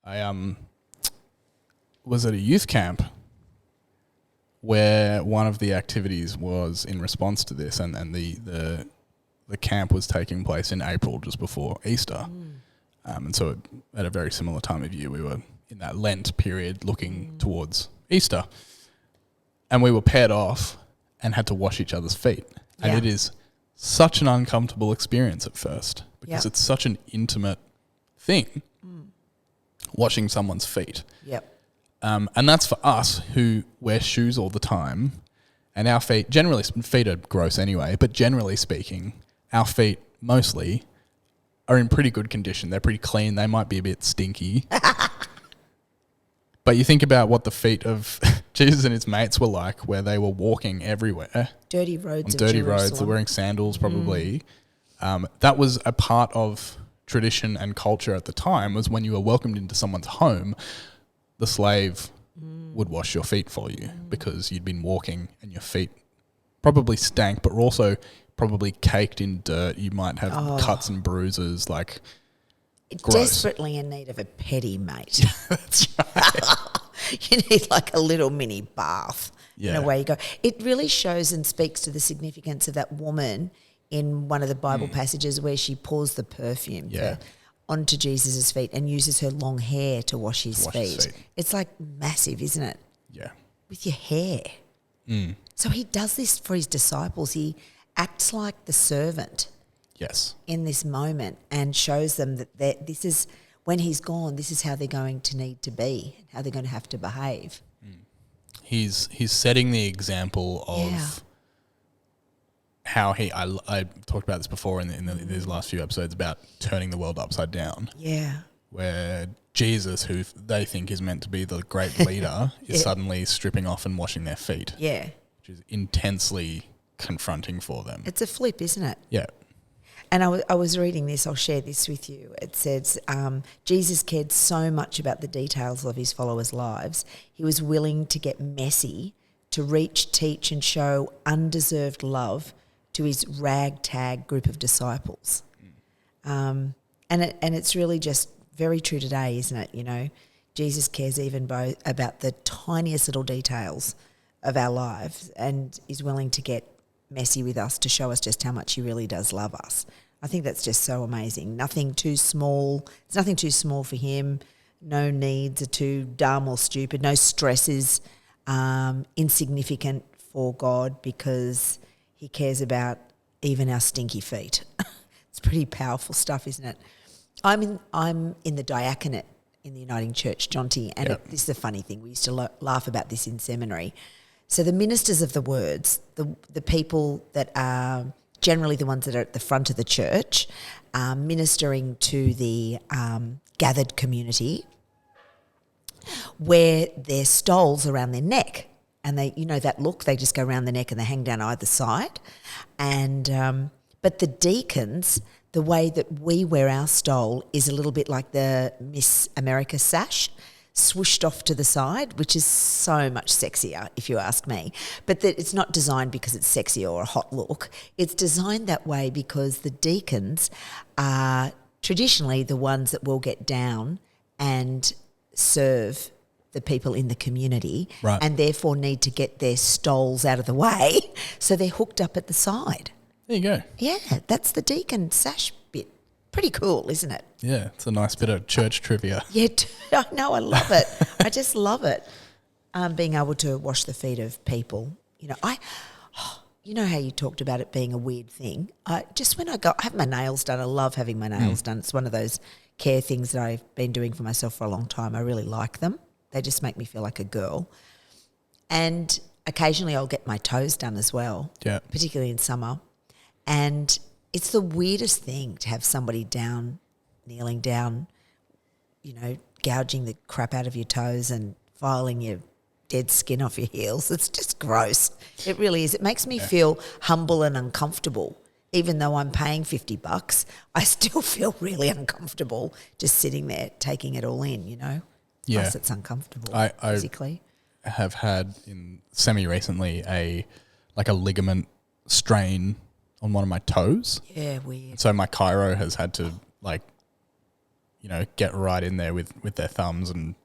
I was at a youth camp where one of the activities was in response to this, and the camp was taking place in April, just before Easter. And so at a very similar time of year, we were in that Lent period looking towards Easter. And we were paired off and had to wash each other's feet. And it is such an uncomfortable experience at first because it's such an intimate thing, washing someone's feet. And that's for us who wear shoes all the time, and our feet are gross anyway, but generally speaking, our feet mostly are in pretty good condition. They're pretty clean. They might be a bit stinky. But you think about what the feet of Jesus and his mates were like, where they were walking everywhere. Dirty roads. They're wearing sandals probably. That was a part of tradition and culture at the time, was when you were welcomed into someone's home, the slave would wash your feet for you because you'd been walking and your feet probably stank, but were also probably caked in dirt. You might have cuts and bruises, like gross. Desperately in need of a pedi, mate. That's right. You need like a little mini bath in a way you go. It really shows and speaks to the significance of that woman in one of the Bible passages where she pours the perfume onto Jesus' feet and uses her long hair to wash his feet. It's like massive, isn't it? Yeah. With your hair. So he does this for his disciples. He acts like the servant. Yes. In this moment, and shows them that this is, when he's gone, this is how they're going to need to be, how they're going to have to behave. He's setting the example of how I talked about this before in these last few episodes about turning the world upside down. Yeah. Where Jesus, who they think is meant to be the great leader, is suddenly stripping off and washing their feet. Yeah. Which is intensely confronting for them. It's a flip, isn't it? Yeah. And I was reading this, I'll share this with you. It says, Jesus cared so much about the details of his followers' lives, he was willing to get messy to reach, teach and show undeserved love to his ragtag group of disciples. And it's really just very true today, isn't it? You know, Jesus cares even about the tiniest little details of our lives and is willing to get messy with us to show us just how much he really does love us. I think that's just so amazing. Nothing too small. There's nothing too small for him. No needs are too dumb or stupid. No stress is insignificant for God because he cares about even our stinky feet. It's pretty powerful stuff, isn't it? I'm in the diaconate in the Uniting Church, Jonty, and this is a funny thing. We used to laugh about this in seminary. So the ministers of the words, the people that are generally the ones that are at the front of the church, ministering to the gathered community, wear their stoles around their neck. And they, you know, that look, they just go around the neck and they hang down either side. And but the deacons, the way that we wear our stole is a little bit like the Miss America sash, swooshed off to the side, which is so much sexier, if you ask me. But it's not designed because it's sexy or a hot look. It's designed that way because the deacons are traditionally the ones that will get down and serve the people in the community, and therefore need to get their stoles out of the way, so they're hooked up at the side. There you go. Yeah, that's the deacon sash bit. Pretty cool, isn't it? Yeah, it's a nice bit of church trivia. Yeah, I know, I love it. I just love it. Being able to wash the feet of people. You know, you know how you talked about it being a weird thing. Just when I have my nails done, I love having my nails done. It's one of those care things that I've been doing for myself for a long time. I really like them. They just make me feel like a girl. And occasionally I'll get my toes done as well, particularly in summer. And it's the weirdest thing to have somebody down, kneeling down, you know, gouging the crap out of your toes and filing your dead skin off your heels. It's just gross. It really is. It makes me feel humble and uncomfortable. Even though I'm paying $50, I still feel really uncomfortable just sitting there taking it all in, you know. Yeah. Plus it's uncomfortable physically. I have had semi-recently a ligament strain on one of my toes. Yeah, weird. So my chiro has had to get right in there with their thumbs and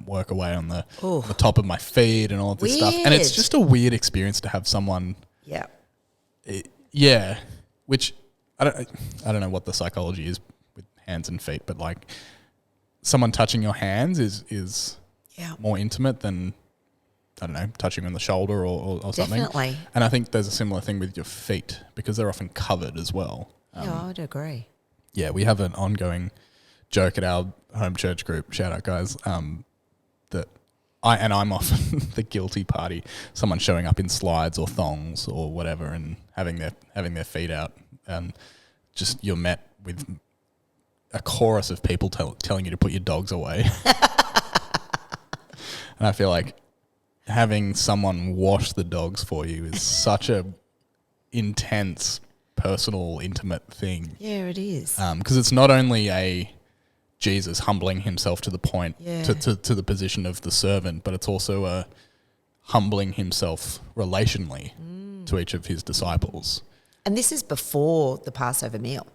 work away on the Ooh. top of my feet and all of this stuff. And it's Weird. just a weird experience to have someone, Yeah. which I don't know what the psychology is with hands and feet, but like someone touching your hands is Yeah. more intimate than, I don't know, touching on the shoulder or something. Definitely. And I think there's a similar thing with your feet because they're often covered as well. Yeah, I would agree. Yeah, we have an ongoing joke at our home church group, shout out guys, that I'm often the guilty party, someone showing up in slides or thongs or whatever and having their feet out, and just you're met with a chorus of people telling you to put your dogs away. And I feel like having someone wash the dogs for you is such a intense, personal, intimate thing. Yeah, it is. Because it's not only a Jesus humbling himself to the point, Yeah. to the position of the servant, but it's also a humbling himself relationally to each of his disciples. And this is before the Passover meal.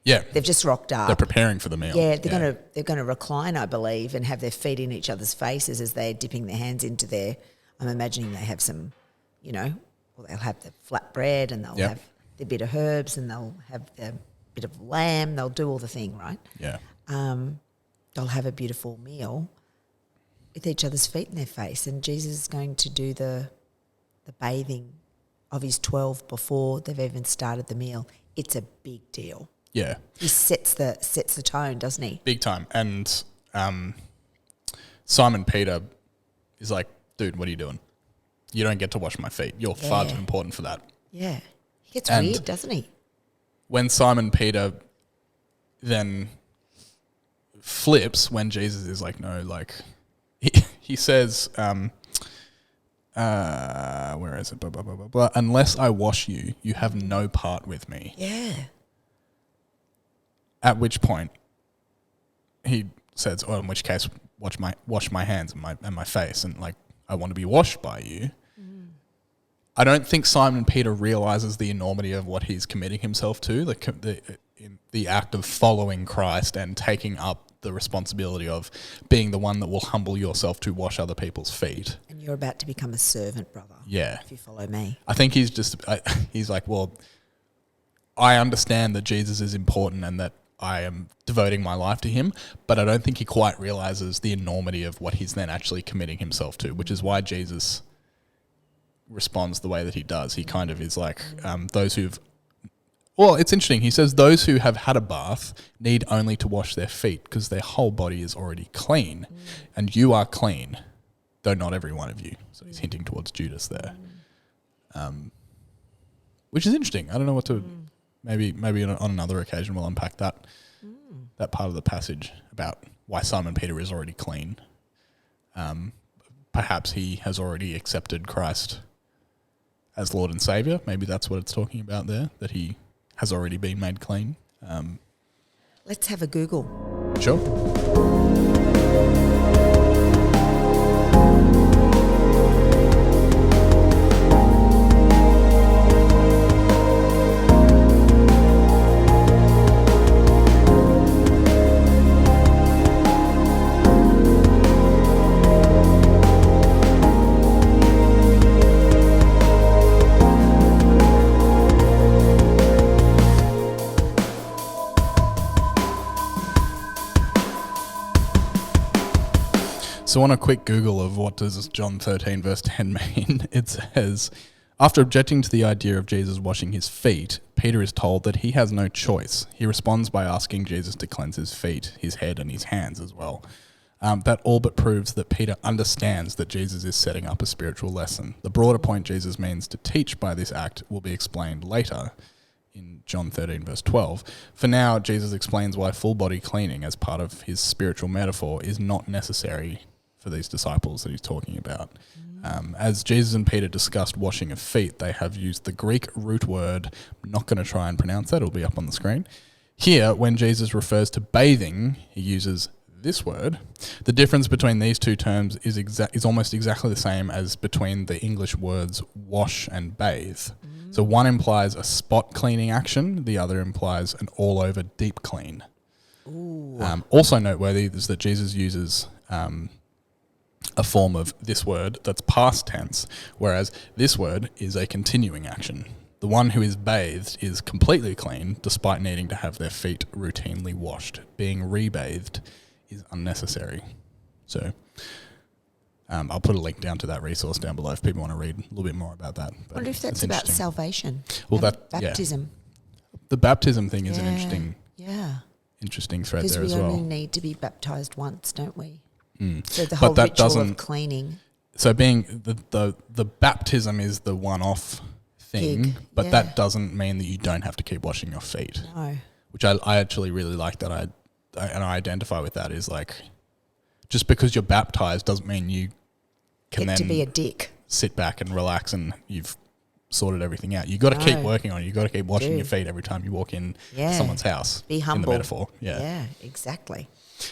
Yeah, They've just rocked up. they're preparing for the meal. Yeah, they're gonna recline, I believe, and have their feet in each other's faces as they're dipping their hands into their. I'm imagining they have some, well, they'll have the flat bread and they'll Yep. have the bit of herbs and they'll have the bit of lamb. They'll do all the thing, right? Yeah, They'll have a beautiful meal with each other's feet in their face, and Jesus is going to do the bathing of his 12 before they've even started the meal. It's a big deal. yeah, He sets the tone, doesn't he? big time. And Simon Peter is like, dude, what are you doing? You don't get to wash my feet. You're far too important for that. Yeah. He gets And- weird, doesn't he? When Simon Peter then flips, when Jesus is like, no, like, he says, where is it? Blah, blah, blah, blah, blah. Unless I wash you, you have no part with me. Yeah. At which point he says, in which case, wash my hands and my face, and like, I want to be washed by you. I don't think Simon Peter realizes the enormity of what he's committing himself to, the act of following Christ and taking up the responsibility of being the one that will humble yourself to wash other people's feet. And you're about to become a servant, brother. Yeah. If you follow me. I think he's like, well, I understand that Jesus is important and that I am devoting my life to him, but I don't think he quite realizes the enormity of what he's then actually committing himself to, which is why Jesus responds the way that he does. He kind of is like, it's interesting. He says those who have had a bath need only to wash their feet because their whole body is already clean, and you are clean, though not every one of you. So he's hinting towards Judas there, which is interesting. I don't know what to. Maybe on another occasion we'll unpack that part of the passage about why Simon Peter is already clean. Perhaps he has already accepted Christ as Lord and Saviour. Maybe that's what it's talking about there, that he has already been made clean. Let's have a Google. Sure. So on a quick Google of what does John 13 verse 10 mean, it says, after objecting to the idea of Jesus washing his feet, Peter is told that he has no choice. He responds by asking Jesus to cleanse his feet, his head and his hands as well. That all but proves that Peter understands that Jesus is setting up a spiritual lesson. The broader point Jesus means to teach by this act will be explained later in John 13 verse 12. For now, Jesus explains why full body cleaning as part of his spiritual metaphor is not necessary for these disciples that he's talking about. As Jesus and Peter discussed washing of feet, they have used the Greek root word. I'm not going to try and pronounce that, it'll be up on the screen. Here, when Jesus refers to bathing, he uses this word. The difference between these two terms is almost exactly the same as between the English words wash and bathe. So one implies a spot cleaning action, the other implies an all-over deep clean. Also noteworthy is that Jesus uses a form of this word that's past tense, whereas this word is a continuing action. The one who is bathed is completely clean, despite needing to have their feet routinely washed. Being rebathed is unnecessary. So I'll put a link down to that resource down below if people want to read a little bit more about that. I wonder if that's about salvation. Well, baptism. The baptism thing is an interesting thread there as well. Because we only need to be baptised once, don't we? So the But whole that ritual of cleaning. So being the baptism is the one-off thing, but that doesn't mean that you don't have to keep washing your feet. No. Which I actually really like that. I identify with that, is like, just because you're baptized doesn't mean you can Get then to be a dick. sit back and relax and you've sorted everything out. You got to keep working on it. You got to keep washing your feet every time you walk in someone's house. Be humble. In the metaphor. Yeah, exactly.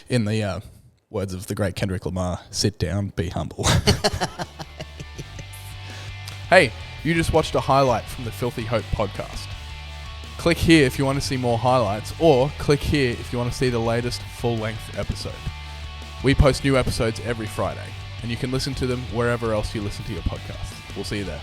In the words of the great Kendrick Lamar, sit down, be humble. Hey, you just watched a highlight from the Filthy Hope podcast. Click here if you want to see more highlights, or click here if you want to see the latest full-length episode. We post new episodes every Friday, and you can listen to them wherever else you listen to your podcast. We'll see you there.